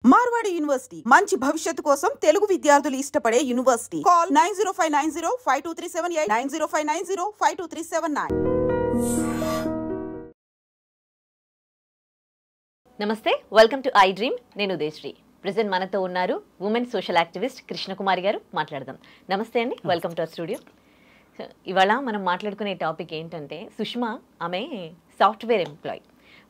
Marwadi university మంచి భవిష్యత్తు కోసం తెలుగు విద్యార్థులు ఇష్టపడే యూనివర్సిటీ. కాల్ 9059052378 9059052379. నమస్తే, వెల్కమ్ టు ఐ డ్రీమ్. నేను ఉదయశ్రీ. ప్రెజెంట్ మనతో ఉన్నారు ఉమెన్ సోషల్ యాక్టివిస్ట్ కృష్ణకుమారి గారు. మాట్లాడదాం. నమస్తే అండి, వెల్కమ్ టు అవర్ స్టూడియో. ఇవాళ మనం మాట్లాడుకునే టాపిక్ ఏంటంటే, సుష్మా ఆమె సాఫ్ట్వేర్ ఎంప్లాయ్,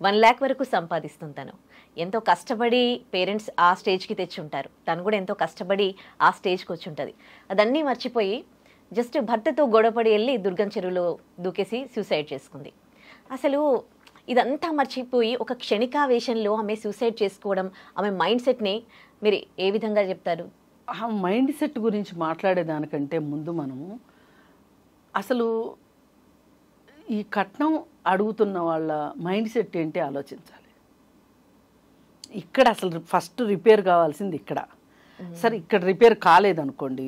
1 lakh వరకు సంపాదిస్తుంది. తను ఎంతో కష్టపడి పేరెంట్స్ ఆ స్టేజ్కి తెచ్చి ఉంటారు, తను కూడా ఎంతో కష్టపడి ఆ స్టేజ్కి వచ్చి ఉంటుంది. అదన్నీ మర్చిపోయి జస్ట్ భర్తతో గొడవపడి వెళ్ళి దుర్గం చెరువులో దూకేసి సూసైడ్ చేసుకుంది. అసలు ఇదంతా మర్చిపోయి ఒక క్షణికావేశంలో ఆమె సూసైడ్ చేసుకోవడం, ఆమె మైండ్ సెట్ని మీరు ఏ విధంగా చెప్తారు? ఆ మైండ్ సెట్ గురించి మాట్లాడేదానికంటే ముందు మనము అసలు ఈ కట్నం అడుగుతున్న వాళ్ళ మైండ్ సెట్ ఏంటి ఆలోచించాలి. ఇక్కడ అసలు ఫస్ట్ రిపేర్ కావాల్సింది ఇక్కడ. సరే, ఇక్కడ రిపేర్ కాలేదనుకోండి,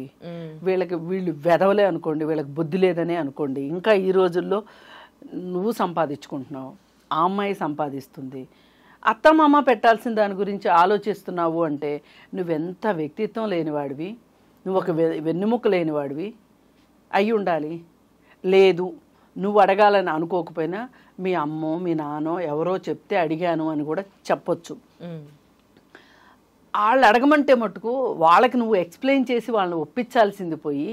వీళ్ళు వెదవలే అనుకోండి, వీళ్ళకి బుద్ధి లేదనే అనుకోండి, ఇంకా ఈ రోజుల్లో నువ్వు సంపాదించుకుంటున్నావు, ఆ అమ్మాయి సంపాదిస్తుంది, అత్తమామ పెట్టాల్సిన దాని గురించి ఆలోచిస్తున్నావు అంటే నువ్వెంత వ్యక్తిత్వం లేనివాడివి, నువ్వు ఒక వెన్నెముక లేనివాడివి అయి ఉండాలి. లేదు, నువ్వు అడగాలని అనుకోకపోయినా మీ అమ్మో మీ నాన్నో ఎవరో చెప్తే అడిగాను అని కూడా చెప్పొచ్చు. వాళ్ళు అడగమంటే మటుకు వాళ్ళకి నువ్వు ఎక్స్ప్లెయిన్ చేసి వాళ్ళని ఒప్పించాల్సింది పోయి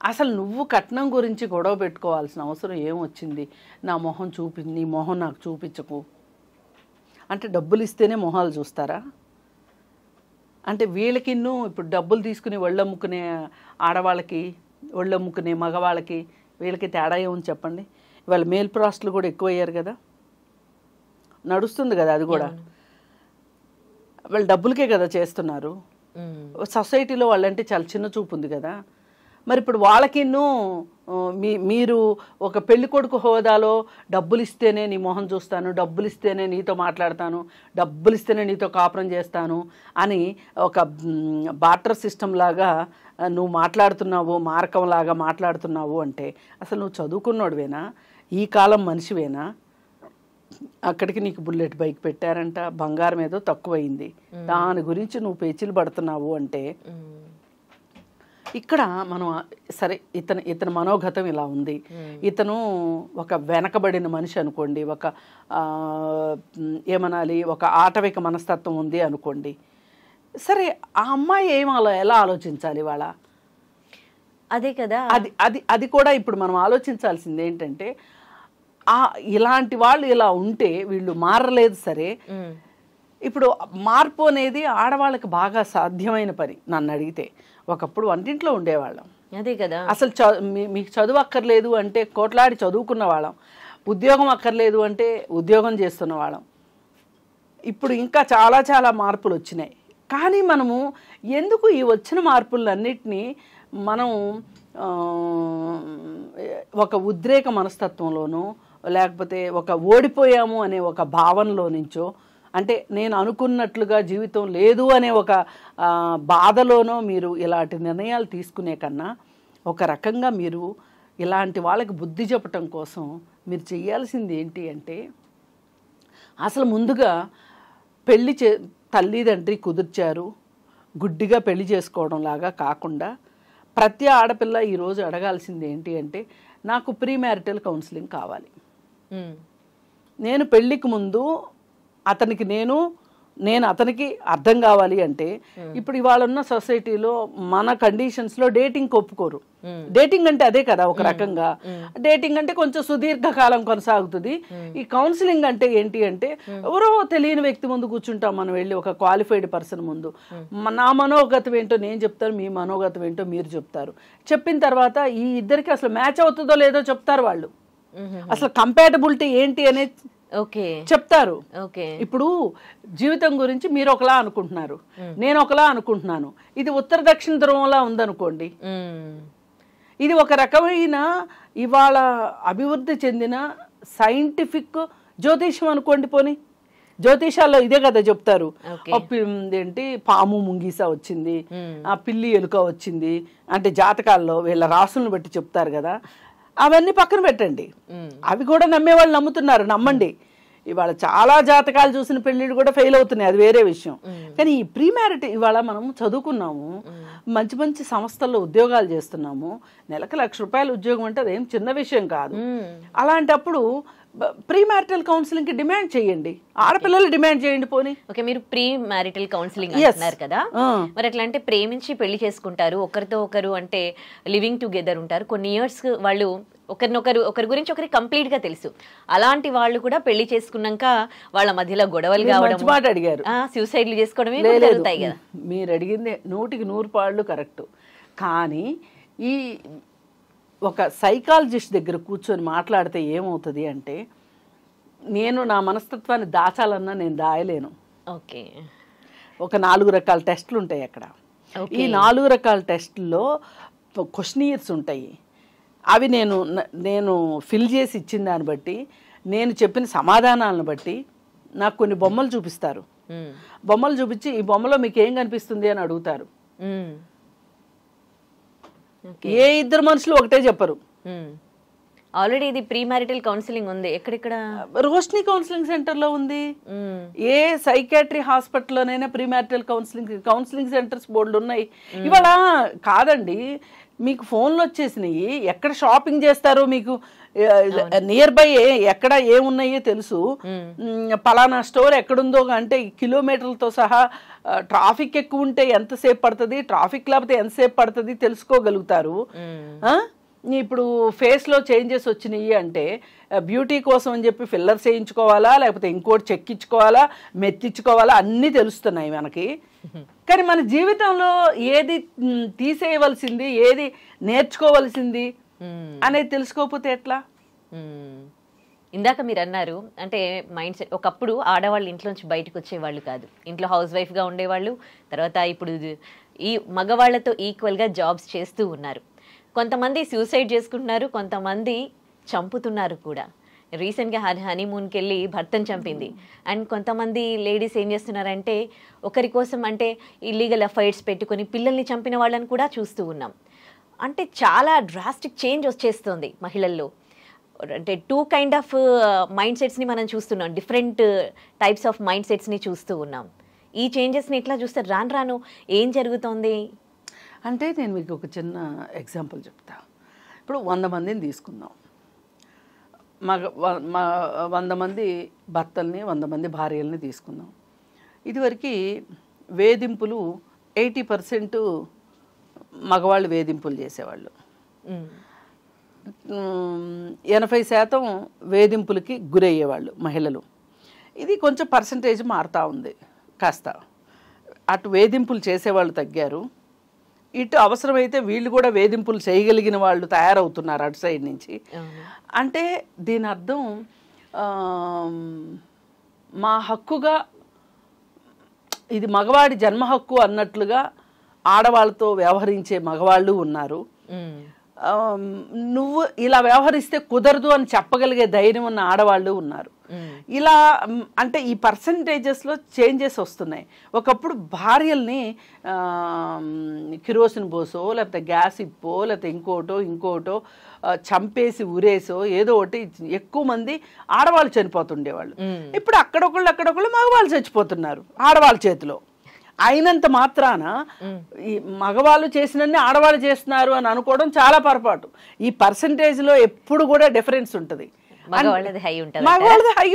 అసలు నువ్వు కట్నం గురించి గొడవ పెట్టుకోవాల్సిన అవసరం ఏమొచ్చింది? నా మొహం నీ మొహం నాకు చూపించకు అంటే డబ్బులు ఇస్తేనే మొహాలు చూస్తారా? అంటే వీళ్ళకిన్నూ ఇప్పుడు డబ్బులు తీసుకుని ఒళ్ళమ్ముకునే ఆడవాళ్ళకి, ఒళ్ళమ్ముకునే మగవాళ్ళకి వీళ్ళకి తేడా ఏముంది చెప్పండి? ఇవాళ మేల్ ప్రాస్టులు కూడా ఎక్కువయ్యారు కదా, నడుస్తుంది కదా అది కూడా. వాళ్ళు డబ్బులకే కదా చేస్తున్నారు. సొసైటీలో వాళ్ళంటే చాలా చిన్న చూపు ఉంది కదా. మరి ఇప్పుడు వాళ్ళకిన్నూ మీరు ఒక పెళ్లి కొడుకు హోదాలో డబ్బులు ఇస్తేనే నీ మొహం చూస్తాను, డబ్బులు ఇస్తేనే నీతో మాట్లాడతాను, డబ్బులు ఇస్తేనే నీతో కాపురం చేస్తాను అని ఒక బార్టర్ సిస్టమ్ లాగా నువ్వు మాట్లాడుతున్నావు, మార్కంలాగా మాట్లాడుతున్నావు అంటే అసలు నువ్వు చదువుకున్నోడువేనా? ఈ కాలం మనిషివేనా? అక్కడికి నీకు బుల్లెట్ బైక్ పెట్టారంట, బంగారం ఏదో తక్కువైంది, దాని గురించి నువ్వు పేచీలు పడుతున్నావు అంటే ఇక్కడ మనం సరే ఇతని మనోగతం ఇలా ఉంది, ఇతను ఒక వెనకబడిన మనిషి అనుకోండి, ఒక ఏమనాలి, ఒక ఆటవిక మనస్తత్వం ఉంది అనుకోండి. సరే, ఆ అమ్మాయి ఎలా ఆలోచించాలి వాళ్ళ? అదే కదా, అది కూడా ఇప్పుడు మనం ఆలోచించాల్సింది ఏంటంటే, ఇలాంటి వాళ్ళు ఇలా ఉంటే వీళ్ళు మారలేదు. సరే, ఇప్పుడు మార్పు అనేది ఆడవాళ్ళకి బాగా సాధ్యమైన పని నన్ను అడిగితే. ఒకప్పుడు వంటింట్లో ఉండేవాళ్ళం, అదే కదా, అసలు మీకు చదువు అక్కర్లేదు అంటే కోట్లాడి చదువుకున్న వాళ్ళం, ఉద్యోగం అక్కర్లేదు అంటే ఉద్యోగం చేస్తున్న వాళ్ళం. ఇప్పుడు ఇంకా చాలా చాలా మార్పులు వచ్చినాయి. కానీ మనము ఎందుకు ఈ వచ్చిన మార్పులన్నిటినీ మనం ఒక ఉద్రేక మనస్తత్వంలోనో లేకపోతే ఒక ఓడిపోయాము అనే ఒక భావనలో నుంచో, అంటే నేను అనుకున్నట్లుగా జీవితం లేదు అనే ఒక బాధలోనో మీరు ఇలాంటి నిర్ణయాలు తీసుకునే కన్నా ఒక రకంగా మీరు ఇలాంటి వాళ్ళకి బుద్ధి చెప్పటం కోసం మీరు చేయాల్సింది ఏంటి అంటే, అసలు ముందుగా తల్లిదండ్రి కుదిర్చారు, గుడ్డిగా పెళ్లి చేసుకోవడం లాగా కాకుండా ప్రతి ఆడపిల్ల ఈరోజు అడగాల్సింది ఏంటి అంటే, నాకు ప్రీ మ్యారిటల్ కౌన్సిలింగ్ కావాలి. నేను పెళ్ళికి ముందు అతనికి నేను అతనికి అర్థం కావాలి అంటే, ఇప్పుడు ఇవాళ ఉన్న సొసైటీలో మన కండిషన్స్లో డేటింగ్ ఒప్పుకోరు. డేటింగ్ అంటే అదే కదా ఒక రకంగా. డేటింగ్ అంటే కొంచెం సుదీర్ఘకాలం కొనసాగుతుంది. ఈ కౌన్సిలింగ్ అంటే ఏంటి అంటే, ఎవరో తెలియని వ్యక్తి ముందు కూర్చుంటాం మనం వెళ్ళి, ఒక క్వాలిఫైడ్ పర్సన్ ముందు. నా మనోగతం ఏంటో నేను చెప్తాను, మీ మనోగతం ఏంటో మీరు చెప్తారు. చెప్పిన తర్వాత ఈ ఇద్దరికి అసలు మ్యాచ్ అవుతుందో లేదో చెప్తారు వాళ్ళు. అసలు కంపాటబిలిటీ ఏంటి అనేది చెప్తారు. ఇప్పుడు జీవితం గురించి మీరు ఒకలా అనుకుంటున్నారు, నేను ఒకలా అనుకుంటున్నాను. ఇది ఉత్తర దక్షిణ ధ్రువంలా ఉందనుకోండి. ఇది ఒక రకమైన ఇవాళ అభివృద్ధి చెందిన సైంటిఫిక్ జ్యోతిషం అనుకోండి. పోనీ జ్యోతిషాల్లో ఇదే కదా చెప్తారు, ఏంటి పాము ముంగీస వచ్చింది, ఆ పిల్లి ఎలుక వచ్చింది అంటే జాతకాల్లో వీళ్ళ రాసులను బట్టి చెప్తారు కదా. అవన్నీ పక్కన పెట్టండి, అవి కూడా నమ్మేవాళ్ళు నమ్ముతున్నారు, నమ్మండి. ఇవాళ చాలా జాతకాలు చూసిన పెళ్ళిళ్ళు కూడా ఫెయిల్ అవుతున్నాయి, అది వేరే విషయం. కానీ ఈ ప్రీ మ్యారిడ్ ఇవాళ మనం చదువుకున్నాము, మంచి మంచి సంస్థల్లో ఉద్యోగాలు చేస్తున్నాము, నెలకు ₹1,00,000 ఉద్యోగం అంటే అదేం చిన్న విషయం కాదు. అలాంటప్పుడు ప్రీ మ్యారిటల్ కౌన్సిలింగ్ కి డిమాండ్ చేయండి, ఆడపిల్లలు డిమాండ్ చేయండి. పోనీ ఓకే, మీరు ప్రీ మ్యారిటల్ కౌన్సిలింగ్ అంటున్నారు కదా, మరి అట్లా అంటే ప్రేమించి పెళ్లి చేసుకుంటారు, ఒకరితో ఒకరు అంటే లివింగ్ టుగెదర్ ఉంటారు, కొన్ని ఇయర్స్ వాళ్ళు ఒకరి గురించి ఒకరికి కంప్లీట్ గా తెలుసు. అలాంటి వాళ్ళు కూడా పెళ్లి చేసుకున్నాక వాళ్ళ మధ్యలో గొడవలు కావడం, మాట అడిగారు, సూసైడ్లు చేసుకోవడమే జరుగుతాయి కదా. మీరు అడిగింది 100% కరెక్ట్. కానీ ఈ ఒక సైకాలజిస్ట్ దగ్గర కూర్చొని మాట్లాడితే ఏమవుతుంది అంటే, నేను నా మనస్తత్వాన్ని దాచాలన్నా నేను దాయలేను. ఓకే, ఒక 4 రకాల టెస్టులు ఉంటాయి అక్కడ. ఈ 4 రకాల టెస్టుల్లో క్వశ్చనీర్స్ ఉంటాయి. అవి నేను ఫిల్ చేసి ఇచ్చిన దాన్ని బట్టి, నేను చెప్పిన సమాధానాలను బట్టి నాకు కొన్ని బొమ్మలు చూపిస్తారు. బొమ్మలు చూపించి ఈ బొమ్మలో మీకు ఏం కనిపిస్తుంది అని అడుగుతారు. ఏ ఇద్దరు మనుషులు ఒకటే చెప్పరు. ఆల్రెడీ ఇది ప్రీ మ్యారిటల్ కౌన్సిలింగ్ ఉంది, ఎక్కడెక్కడ? రోష్ని కౌన్సిలింగ్ సెంటర్ లో ఉంది. ఏ సైకాట్రీ హాస్పిటల్లోనైనా ప్రీ మ్యారిటల్ కౌన్సిలింగ్ సెంటర్స్ బోర్డులు ఉన్నాయి. ఇవాళ కాదండి, మీకు ఫోన్లు వచ్చేసినాయి, ఎక్కడ షాపింగ్ చేస్తారో మీకు నియర్ బై ఎక్కడ ఏమున్నాయో తెలుసు. పలానా స్టోర్ ఎక్కడుందో అంటే కిలోమీటర్లతో సహా, ట్రాఫిక్ ఎక్కువ ఉంటే ఎంతసేపు పడుతుంది, ట్రాఫిక్ లేకపోతే ఎంతసేపు పడుతుంది తెలుసుకోగలుగుతారు. ఇప్పుడు ఫేస్లో చేంజెస్ వచ్చినాయి అంటే బ్యూటీ కోసం అని చెప్పి ఫిల్లర్స్ వేయించుకోవాలా, లేకపోతే ఇంకోటి చెక్కించుకోవాలా, మెత్తించుకోవాలా, అన్నీ తెలుస్తున్నాయి మనకి. కానీ మన జీవితంలో ఏది తీసేయవలసింది, ఏది నేర్చుకోవలసింది అనేది తెలుసుకోకపోతే ఎట్లా? ఇందాక మీరు అన్నారు అంటే మైండ్ సెట్, ఒకప్పుడు ఆడవాళ్ళు ఇంట్లోంచి బయటకు వచ్చేవాళ్ళు కాదు, ఇంట్లో హౌస్ వైఫ్గా ఉండేవాళ్ళు. తర్వాత ఇప్పుడు ఈ మగవాళ్లతో ఈక్వల్గా జాబ్స్ చేస్తూ ఉన్నారు. కొంతమంది సూసైడ్ చేసుకుంటున్నారు, కొంతమంది చంపుతున్నారు కూడా. రీసెంట్గా హనీమూన్కి వెళ్ళి భర్తను చంపింది. అండ్ కొంతమంది లేడీస్ ఏం చేస్తున్నారంటే ఒకరి కోసం అంటే ఇల్లీగల్ అఫైర్స్ పెట్టుకొని పిల్లల్ని చంపిన వాళ్ళని కూడా చూస్తూ ఉన్నాం. అంటే చాలా డ్రాస్టిక్ చేంజ్ వచ్చేస్తుంది మహిళల్లో. అంటే 2 కైండ్ ఆఫ్ మైండ్ సెట్స్ని మనం చూస్తున్నాం, డిఫరెంట్ టైప్స్ ఆఫ్ మైండ్ సెట్స్ని చూస్తూ ఉన్నాం. ఈ చేంజెస్ని ఎట్లా చూస్తారు? రాను రాను ఏం జరుగుతోంది అంటే నేను మీకు ఒక చిన్న ఎగ్జాంపుల్ చెప్తా. ఇప్పుడు 100 మందిని తీసుకుందాం. 100 మంది భర్తల్ని, 100 మంది భార్యల్ని తీసుకుందాం. ఇదివరకు వేధింపులు 80% మగవాళ్ళు వేధింపులు చేసేవాళ్ళు, 80% వేధింపులకి గురయ్యేవాళ్ళు మహిళలు. ఇది కొంచెం పర్సంటేజ్ మారుతూ ఉంది కాస్త. అటు వేధింపులు చేసేవాళ్ళు తగ్గారు, ఇటు అవసరమైతే వీళ్ళు కూడా వేధింపులు చేయగలిగిన వాళ్ళు తయారవుతున్నారు అటు సైడ్ నుంచి. అంటే దీని అర్థం మా హక్కుగా, ఇది మగవాడి జన్మ హక్కు అన్నట్లుగా ఆడవాళ్ళతో వ్యవహరించే మగవాళ్ళు ఉన్నారు. నువ్వు ఇలా వ్యవహరిస్తే కుదరదు అని చెప్పగలిగే ధైర్యం ఉన్న ఆడవాళ్ళు ఉన్నారు. ఇలా అంటే ఈ పర్సంటేజెస్లో చేంజెస్ వస్తున్నాయి. ఒకప్పుడు భార్యల్ని కిరోసిన్ పోసో, లేకపోతే గ్యాస్ ఇప్పో, లేకపోతే ఇంకోటో చంపేసి ఉరేసో ఏదో ఒకటి ఎక్కువ మంది ఆడవాళ్ళు చనిపోతుండేవాళ్ళు. ఇప్పుడు అక్కడొకళ్ళు మగవాళ్ళు చచ్చిపోతున్నారు ఆడవాళ్ళ చేతిలో. అయినంత మాత్రాన ఈ మగవాళ్ళు చేసినన్ని ఆడవాళ్ళు చేస్తున్నారు అని అనుకోవడం చాలా పొరపాటు. ఈ పర్సంటేజ్లో ఎప్పుడు కూడా డిఫరెన్స్ ఉంటుంది, మగవాళ్ళది హై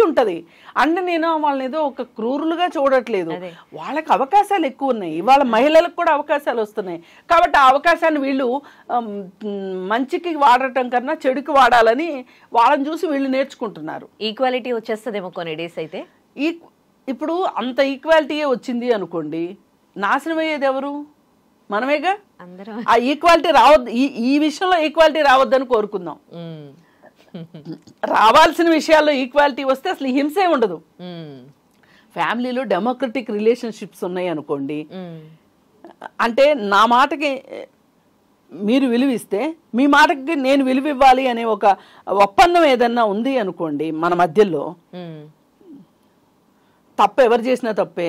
ఉంటుంది. అంటే నేను వాళ్ళని ఏదో ఒక క్రూరులుగా చూడట్లేదు, వాళ్ళకి అవకాశాలు ఎక్కువ ఉన్నాయి. ఇవాళ మహిళలకు కూడా అవకాశాలు వస్తున్నాయి. కాబట్టి ఆ అవకాశాన్ని వీళ్ళు మంచికి వాడటం కన్నా చెడుకి వాడాలని వాళ్ళని చూసి వీళ్ళు నేర్చుకుంటున్నారు. ఈక్వాలిటీ వచ్చేస్తుందేమో కొన్ని డేస్ అయితే. ఇప్పుడు అంత ఈక్వాలిటీయే వచ్చింది అనుకోండి, నాశనం అయ్యేది ఎవరు? మనమేగా. ఆ ఈక్వాలిటీ రావద్దు, ఈ విషయంలో ఈక్వాలిటీ రావద్దని కోరుకుందాం. రావాల్సిన విషయాల్లో ఈక్వాలిటీ వస్తే అసలు హింసే ఉండదు. ఫ్యామిలీలో డెమోక్రటిక్ రిలేషన్షిప్స్ ఉన్నాయి అనుకోండి, అంటే నా మాటకి మీరు విలువిస్తే మీ మాటకి నేను విలువ ఇవ్వాలి అనే ఒక ఒప్పందం ఏదన్నా ఉంది అనుకోండి మన మధ్యలో, తప్పు ఎవరు చేసినా తప్పే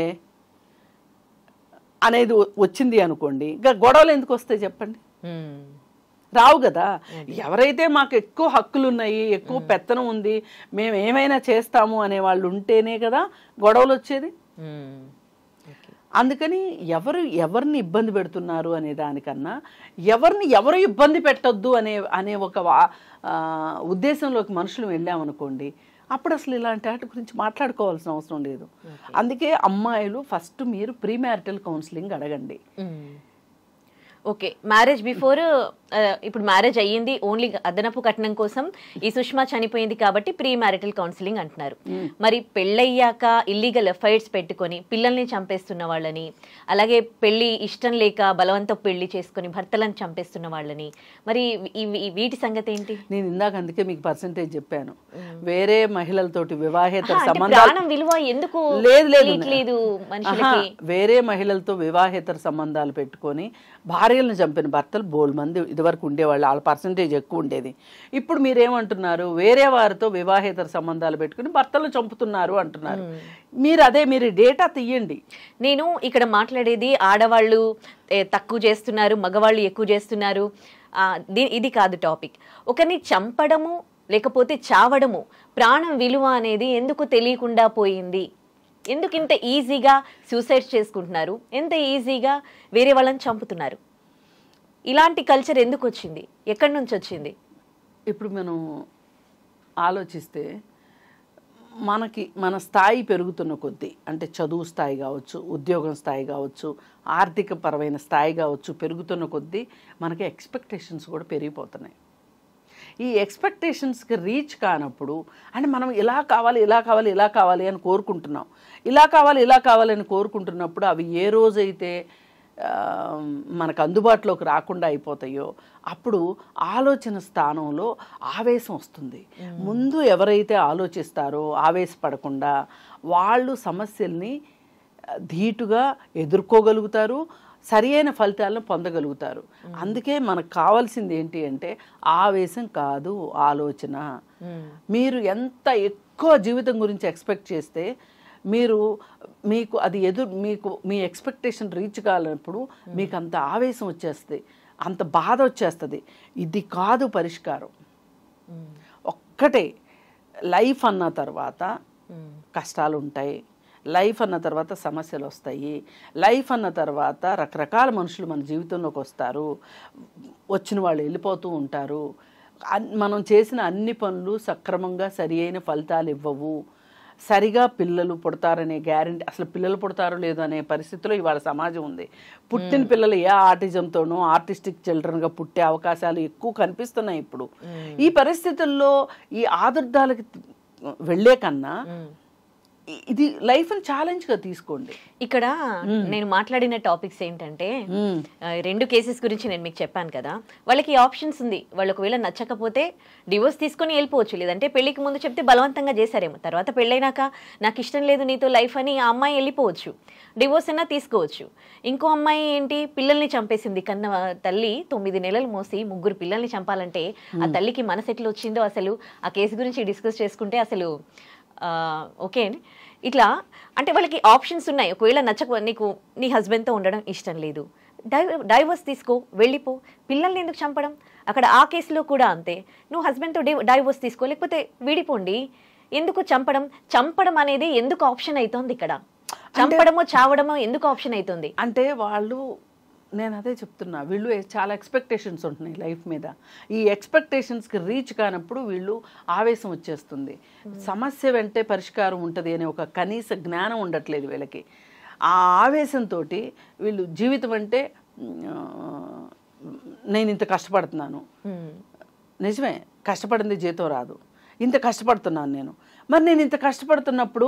అనేది వచ్చింది అనుకోండి, ఇంకా గొడవలు ఎందుకు వస్తాయి చెప్పండి? రావు కదా. ఎవరైతే మాకు ఎక్కువ హక్కులు ఉన్నాయి, ఎక్కువ పెత్తనం ఉంది, మేము ఏమైనా చేస్తాము అనే వాళ్ళు ఉంటేనే కదా గొడవలు వచ్చేది. అందుకని ఎవరిని ఇబ్బంది పెడుతున్నారు అనే దానికన్నా ఎవరు ఇబ్బంది పెట్టొద్దు అనే ఒక ఉద్దేశంలోకి మనుషులు వెళ్ళామనుకోండి, అప్పుడు అసలు ఇలాంటి వాటి గురించి మాట్లాడుకోవాల్సిన అవసరం లేదు. అందుకే అమ్మాయిలు ఫస్ట్ మీరు ప్రీ మ్యారిటల్ కౌన్సిలింగ్ అడగండి. ఓకే, మ్యారేజ్ బిఫోర్, ఇప్పుడు మ్యారేజ్ అయ్యింది, ఓన్లీ అదనపు కట్నం కోసం ఈ సుష్మా చనిపోయింది కాబట్టి ప్రీ మ్యారిటల్ కౌన్సిలింగ్ అంటున్నారు. మరి పెళ్ళయ్యాక ఇల్లీగల్ ఎఫైర్స్ పెట్టుకొని పిల్లల్ని చంపేస్తున్న వాళ్ళని, అలాగే పెళ్లి ఇష్టం లేక బలవంతం పెళ్లి చేసుకుని భర్తలను చంపేస్తున్న వాళ్ళని, మరి వీటి సంగతి ఏంటి? నేను ఇందాక అందుకే మీకు పర్సెంటేజ్ చెప్పాను. వేరే మహిళలతోటి వివాహేతర సంబంధాలు విలువ ఎందుకు లేదు, వేరే మహిళలతో వివాహేతర సంబంధాలు పెట్టుకొని భార్యలను చంపిన భర్తలు బోల్ మంది ఇదివరకు ఉండేవాళ్ళు, వాళ్ళ పర్సంటేజ్ ఎక్కువ ఉండేది. ఇప్పుడు మీరేమంటున్నారు, వేరే వారితో వివాహేతర సంబంధాలు పెట్టుకుని భర్తలను చంపుతున్నారు అంటున్నారు. మీరు డేటా తీయండి. నేను ఇక్కడ మాట్లాడేది ఆడవాళ్ళు తక్కువ చేస్తున్నారు, మగవాళ్ళు ఎక్కువ చేస్తున్నారు, ఇది కాదు టాపిక్. ఒకరిని చంపడము లేకపోతే చావడము, ప్రాణం విలువ అనేది ఎందుకు తెలియకుండా పోయింది? ఎందుకు ఇంత ఈజీగా సూసైడ్ చేసుకుంటున్నారు, ఎంత ఈజీగా వేరే వాళ్ళని చంపుతున్నారు? ఇలాంటి కల్చర్ ఎందుకు వచ్చింది, ఎక్కడి నుంచి వచ్చింది? ఇప్పుడు మనం ఆలోచిస్తే మన స్థాయి పెరుగుతున్న కొద్దీ, అంటే చదువు స్థాయి కావచ్చు, ఉద్యోగం స్థాయి కావచ్చు, ఆర్థిక పరమైన స్థాయి కావచ్చు, పెరుగుతున్న కొద్దీ మనకి ఎక్స్పెక్టేషన్స్ కూడా పెరిగిపోతున్నాయి. ఈ ఎక్స్పెక్టేషన్స్కి రీచ్ కానప్పుడు, అంటే మనం ఇలా కావాలి అని కోరుకుంటున్నాం. ఇలా కావాలి అని కోరుకుంటున్నప్పుడు అవి ఏ రోజైతే మనకు అందుబాటులోకి రాకుండా అయిపోతాయో అప్పుడు ఆలోచన స్థానంలో ఆవేశం వస్తుంది. ముందు ఎవరైతే ఆలోచిస్తారో ఆవేశపడకుండా వాళ్ళు సమస్యల్ని ధీటుగా ఎదుర్కోగలుగుతారు, సరి అయిన ఫలితాలను పొందగలుగుతారు. అందుకే మనకు కావాల్సింది ఏంటి అంటే ఆవేశం కాదు, ఆలోచన. మీరు ఎంత ఎక్కువ జీవితం గురించి ఎక్స్పెక్ట్ చేస్తే మీకు అది మీ ఎక్స్పెక్టేషన్ రీచ్ కానప్పుడు మీకు అంత ఆవేశం వచ్చేస్తుంది, అంత బాధ వచ్చేస్తుంది. ఇది కాదు పరిష్కారం. ఒక్కటే, లైఫ్ అన్న తర్వాత కష్టాలు ఉంటాయి, లైఫ్ అన్న తర్వాత సమస్యలు వస్తాయి, లైఫ్ అన్న తర్వాత రకరకాల మనుషులు మన జీవితంలోకి వస్తారు, వచ్చిన వాళ్ళు వెళ్ళిపోతూ ఉంటారు. మనం చేసిన అన్ని పనులు సక్రమంగా సరి అయిన ఫలితాలు ఇవ్వవు. సరిగా పిల్లలు పుడతారనే గ్యారెంటీ, అసలు పిల్లలు పుడతారో లేదో అనే పరిస్థితిలో ఇవాళ సమాజం ఉంది. పుట్టిన పిల్లలు ఏ ఆటిజంతోనో ఆర్టిస్టిక్ చిల్డ్రన్గా పుట్టే అవకాశాలు ఎక్కువ కనిపిస్తున్నాయి ఇప్పుడు. ఈ పరిస్థితుల్లో ఈ ఆదుర్దాలకు వెళ్ళే కన్నా ఇది లైఫ్ ని ఛాలెంజ్ గా తీసుకోండి. ఇక్కడ నేను మాట్లాడిన టాపిక్స్ ఏంటంటే, 2 కేసెస్ గురించి నేను మీకు చెప్పాను కదా, వాళ్ళకి ఆప్షన్స్ ఉంది. వాళ్ళు ఒకవేళ నచ్చకపోతే డివోర్స్ తీసుకొని వెళ్ళిపోవచ్చు, లేదంటే పెళ్లికి ముందు చెప్తే బలవంతంగా చేశారేమో, తర్వాత పెళ్ళైనాక నాకు ఇష్టం లేదు నీతో లైఫ్ అని ఆ అమ్మాయి వెళ్ళిపోవచ్చు, డివోర్స్ అయినా తీసుకోవచ్చు. ఇంకో అమ్మాయి ఏంటి, పిల్లల్ని చంపేసింది. కన్న తల్లి 9 నెలలు మోసి 3 పిల్లల్ని చంపాలంటే ఆ తల్లికి మనసు ఎట్లా వచ్చిందో అసలు ఆ కేసు గురించి డిస్కస్ చేసుకుంటే అసలు ఓకే. ఇట్లా అంటే వాళ్ళకి ఆప్షన్స్ ఉన్నాయి. ఒకవేళ నీకు నీ హస్బెండ్తో ఉండడం ఇష్టం లేదు, డైవర్స్ తీసుకో, వెళ్ళిపో. పిల్లల్ని ఎందుకు చంపడం? అక్కడ ఆ కేసులో కూడా అంతే, నువ్వు హస్బెండ్తో డైవర్స్ తీసుకో, లేకపోతే విడిపోండి. ఎందుకు చంపడం అనేది ఎందుకు ఆప్షన్ అవుతుంది? ఇక్కడ చంపడమో చావడమో ఎందుకు ఆప్షన్ అవుతుంది అంటే నేను అదే చెప్తున్నా, వీళ్ళు చాలా ఎక్స్పెక్టేషన్స్ ఉంటున్నాయి లైఫ్ మీద. ఈ ఎక్స్పెక్టేషన్స్కి రీచ్ కానప్పుడు వీళ్ళు ఆవేశం వచ్చేస్తుంది. సమస్య వెంటే పరిష్కారం ఉంటుంది అనే ఒక కనీస జ్ఞానం ఉండట్లేదు వీళ్ళకి. ఆ ఆవేశంతో వీళ్ళు జీవితం అంటే నేను ఇంత కష్టపడుతున్నాను, నిజమే కష్టపడింది జీతం రాదు, ఇంత కష్టపడుతున్నాను మరి నేను ఇంత కష్టపడుతున్నప్పుడు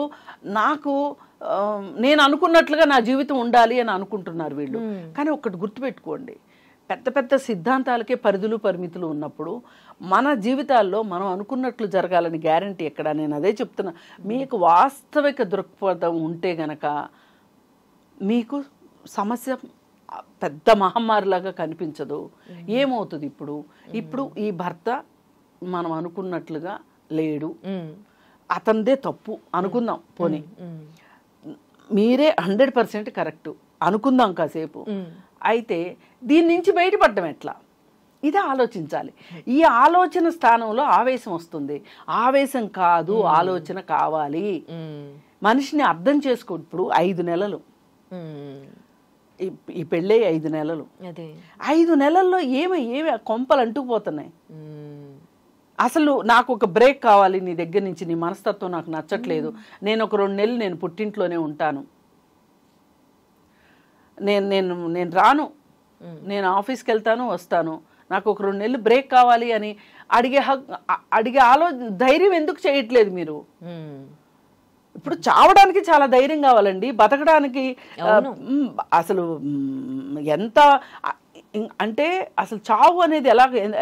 నేను అనుకున్నట్లుగా నా జీవితం ఉండాలి అని అనుకుంటున్నారు వీళ్ళు. కానీ ఒక్కటి గుర్తుపెట్టుకోండి, పెద్ద పెద్ద సిద్ధాంతాలకే పరిధులు పరిమితులు ఉన్నప్పుడు మన జీవితాల్లో మనం అనుకున్నట్లు జరగాలని గ్యారంటీ ఎక్కడ? నేను అదే చెప్తున్నా. మీకు వాస్తవిక దృక్పథం ఉంటే గనక మీకు సమస్య పెద్ద మహమ్మారిలాగా కనిపించదు. ఏమవుతుంది ఇప్పుడు ఈ భర్త మనం అనుకున్నట్లుగా లేడు, అతనిదే తప్పు అనుకుందాం, పోనీ మీరే 100% కరెక్ట్ అనుకుందాం కాసేపు. అయితే దీని నుంచి బయటపడడం ఎట్లా? ఇది ఆలోచించాలి. ఈ ఆలోచన స్థానంలో ఆవేశం వస్తుంది. ఆవేశం కాదు, ఆలోచన కావాలి. మనిషిని అర్థం చేసుకో. ఇప్పుడు 5 నెలలు, ఈ పెళ్ళే 5 నెలలు, 5 నెలల్లో ఏమి కొంపలు అంటుకుపోతున్నాయి. అసలు నాకు ఒక బ్రేక్ కావాలి నీ దగ్గర నుంచి, నీ మనస్తత్వం నాకు నచ్చట్లేదు, నేను ఒక 2 నెలలు నేను పుట్టింట్లోనే ఉంటాను, నేను రాను, నేను ఆఫీస్కి వెళ్తాను వస్తాను, నాకు ఒక 2 నెలలు బ్రేక్ కావాలి అని అడిగే ధైర్యం ఎందుకు చేయట్లేదు మీరు? ఇప్పుడు చావడానికి చాలా ధైర్యం కావాలండి, బతకడానికి అసలు ఎంత అంటే అసలు చావు అనేది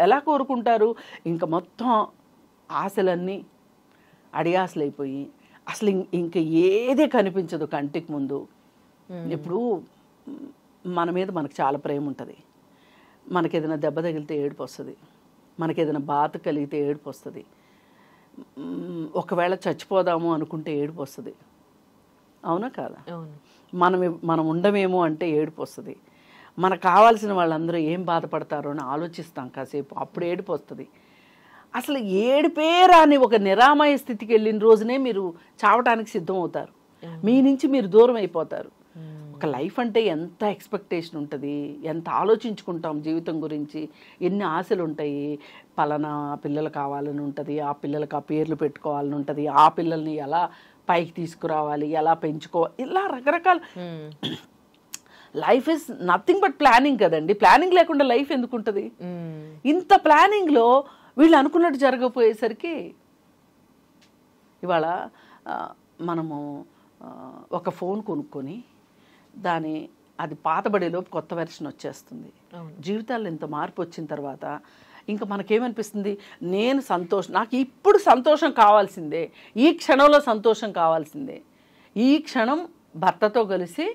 ఎలా కోరుకుంటారు? ఇంకా మొత్తం ఆశలన్నీ అడియాసలైపోయి అసలు ఇంక ఏదే కనిపించదు కంటికి ముందు. ఇప్పుడు మన మీద మనకు చాలా ప్రేమ ఉంటుంది, మనకి ఏదైనా దెబ్బ తగిలితే ఏడుపు వస్తుంది, మనకి ఏదైనా బాధ కలిగితే ఏడుపు వస్తుంది, ఒకవేళ చచ్చిపోదాము అనుకుంటే ఏడుపు వస్తుంది. అవునా కాదా? మనం ఉండమేమో అంటే ఏడుపు వస్తుంది. మనకు కావాల్సిన వాళ్ళందరూ ఏం బాధపడతారో అని ఆలోచిస్తాం కాసేపు, అప్పుడు ఏడుపు వస్తుంది. అసలు ఏడుపే రాని ఒక నిరామయ స్థితికి వెళ్ళిన రోజునే మీరు చావటానికి సిద్ధం అవుతారు. మీ నుంచి మీరు దూరం అయిపోతారు. ఒక లైఫ్ అంటే ఎంత ఎక్స్పెక్టేషన్ ఉంటుంది, ఎంత ఆలోచించుకుంటాం జీవితం గురించి, ఎన్ని ఆశలు ఉంటాయి. పలానా పిల్లలు కావాలని ఉంటుంది, ఆ పిల్లలకి ఆ పేర్లు పెట్టుకోవాలని ఉంటుంది, ఆ పిల్లల్ని ఎలా పైకి తీసుకురావాలి, ఎలా పెంచుకోవాలి, ఇలా రకరకాల. Life is nothing but planning కదండి. ప్లానింగ్ లేకుండా లైఫ్ ఎందుకు ఉంటుంది? ఇంత ప్లానింగ్లో వీళ్ళు అనుకున్నట్టు జరగకపోయేసరికి ఇవాళ మనము ఒక ఫోన్ కొనుక్కొని అది పాతబడేలోపు కొత్త వెర్షన్ వచ్చేస్తుంది. జీవితాల్లో ఇంత మార్పు వచ్చిన తర్వాత ఇంకా మనకేమనిపిస్తుంది? నాకు ఇప్పుడు సంతోషం కావాల్సిందే, ఈ క్షణంలో సంతోషం కావాల్సిందే. ఈ క్షణం భర్తతో కలిసి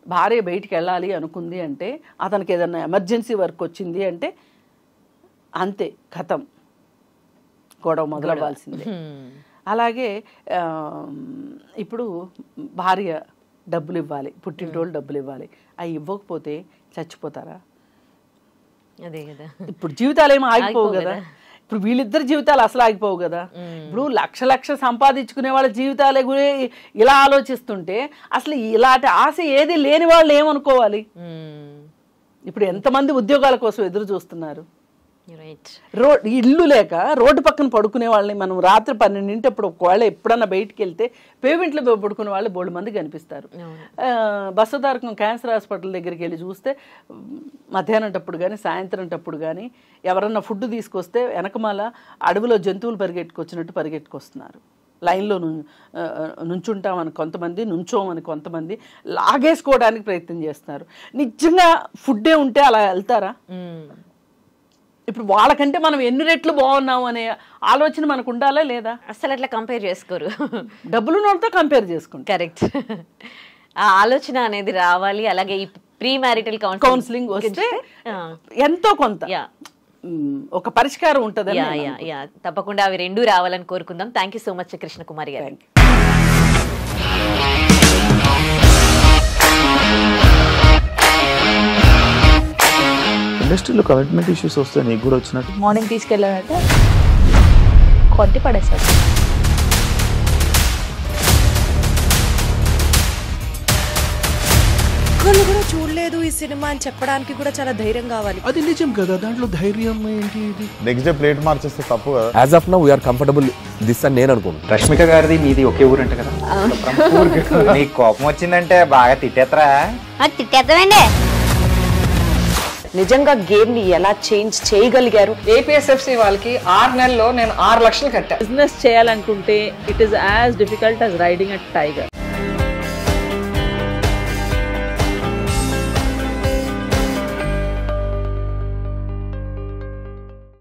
భార్య బయటికి వెళ్ళాలి అనుకుంది అంటే, అతనికి ఏదైనా ఎమర్జెన్సీ వర్క్ వచ్చింది అంటే అంతే, ఖతం, గొడవ మొదలవ్వాల్సిందే. అలాగే ఇప్పుడు భార్య డబ్బులు ఇవ్వాలి, పుట్టింటోళ్ళు డబ్బులు ఇవ్వాలి, అవి ఇవ్వకపోతే చచ్చిపోతారా? అదే కదా. ఇప్పుడు జీవితాలు ఏమో ఆగిపోవు కదా. ఇప్పుడు వీళ్ళిద్దరు జీవితాలు అసలు ఆగిపోవు కదా. ఇప్పుడు లక్ష సంపాదించుకునే వాళ్ళ జీవితాలే ఇలా ఆలోచిస్తుంటే అసలు ఇలాంటి ఆశ ఏది లేని వాళ్ళు ఏమనుకోవాలి? ఇప్పుడు ఎంతమంది ఉద్యోగాల కోసం ఎదురు చూస్తున్నారు? ఇల్లు లేక రోడ్డు పక్కన పడుకునే వాళ్ళని మనం రాత్రి 12 ఒకవేళ ఎప్పుడన్నా బయటికి వెళ్తే పేమెంట్లో పడుకునే వాళ్ళు బోల్డ్ మంది కనిపిస్తారు. బసవతారకం క్యాన్సర్ హాస్పిటల్ దగ్గరికి వెళ్ళి చూస్తే మధ్యాహ్నంటప్పుడు కానీ సాయంత్రంటప్పుడు కానీ ఎవరన్నా ఫుడ్ తీసుకొస్తే వెనకమాల అడవిలో జంతువులు పరిగెట్టుకొచ్చినట్టు పరిగెట్టుకొస్తున్నారు. లైన్లో నుంచుంటామని కొంతమంది, నుంచోమని కొంతమంది, లాగేసుకోవడానికి ప్రయత్నం చేస్తున్నారు. నిజంగా ఫుడ్డే ఉంటే అలా వెళ్తారా? ఇప్పుడు వాళ్ళకంటే మనం ఎన్ని రెట్లు బాగున్నాము అనే ఆలోచన మనకు ఉండాలా లేదా? అసలు అట్లా కంపేర్ చేసుకోరు, డబ్బులు నోటితో కంపేర్ చేసుకుంటారు. కరెక్ట్. ఆ ఆలోచన అనేది రావాలి. అలాగే ఈ ప్రీ మ్యారిటల్ కౌన్సిలింగ్ వస్తే ఎంతో కొంత ఒక పరిష్కారం ఉంటుంది. తప్పకుండా అవి రెండూ రావాలని కోరుకుందాం. Thank you so much Krishnakumari గారు. ఇండస్ట్రీలో కమిట్మెంట్ ఇష్యూస్ వస్తే నీకు కూడా వచ్చినట్టు? మార్నింగ్ తీసుకెళ్ళాడంటే కొట్టి పడేసాడు. ఒక్కళ్ళు కూడా చూడలేదు ఈ సినిమా అని చెప్పడానికి కూడా చాలా ధైర్యం కావాలి. అది నిజం కదా, దాంట్లో ధైర్యం ఏంటి? నెక్స్ట్ డే ప్లేట్ మార్చేస్తే తప్పు కదా. As of now we're comfortable this అని నేను అనుకుంటున్నాను. రష్మిక గారిది మీది ఒకే ఊరు అంట కదా? నీకు కోపం వచ్చిందంటే బాగా తిట్టేత్తరా? తిట్టేద్దామండి. నిజంగా గేమ్ ని ఎలా చేంజ్ చేయగలిగారు? ఏపీఎస్ఎఫ్సి వాళ్ళకి 6 నెలల్లో నేను 6 లక్షలు కట్టా. బిజినెస్ చేయాలనుకుంటే it is as difficult as riding a tiger.